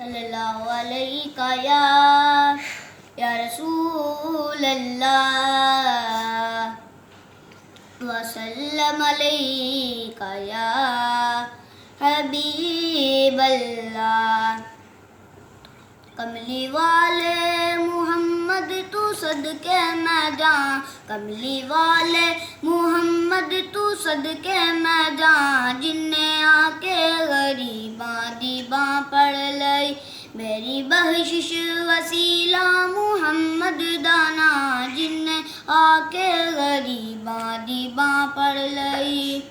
सल्लल्लाहु अलैका या रसूल अल्लाह वसल्लम अलैका या हबीब अल्लाह। कमली वाले मोहम्मद तू सदके मैं जाऊं, कमली वाले मोहम्मद तू सदके मैं जाऊं। जिन्ने आके गरीबां दी बां पड़ लई, मेरी बख्शिश वसीला मोहम्मद दाना। जिन्ने आके गरीबां दी बां पड़ लई,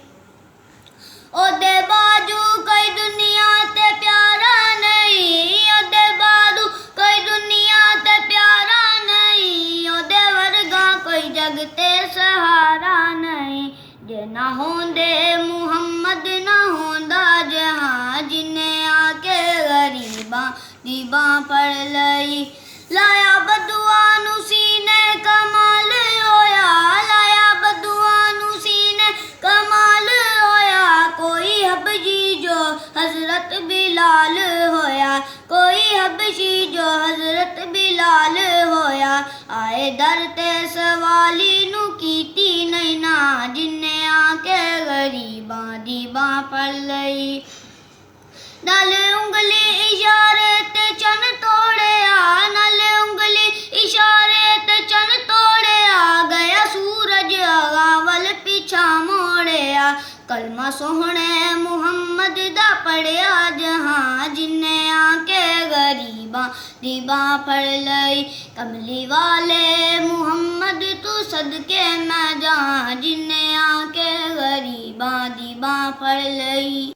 ओदे बाजू कोई दुनिया ते प्यारा नहीं, ओदे बाजू कोई दुनिया ते प्यारा नहीं। ओदे वर्गा कोई जग ते सहारा नहीं। जे ना होंदे मुहम्मद ना होंदा जहां। जिन्ने आके गरीबां दी बां पड़ लई, लाया बदुआ नू सीने कमाल होया, लाया बदुआ नू सीने कमाल होया। कोई हबशी जो हजरत बिलाल होया, कोई हबशी जो हजरत बिलाल होया। आए दर ते सवाली नू कीती नहीं ना, जिन्ने आके गरीबां दी बां पड़ लई। नाल उंगली इशारे ते चन तोड़िया, नाल उंगली इशारे ते चन तोड़िया। गया सूरज अगावल पीछा मोड़िया, कलमा सोहने मुहम्मद दा पढ़िया जहां। जिन्ने आके गरीबां दी बां पड़ लई, कमली वाले मुहम्मद तू सदके मैं जाऊं। जिन्ने आके गरीबां दी बां पड़ लई।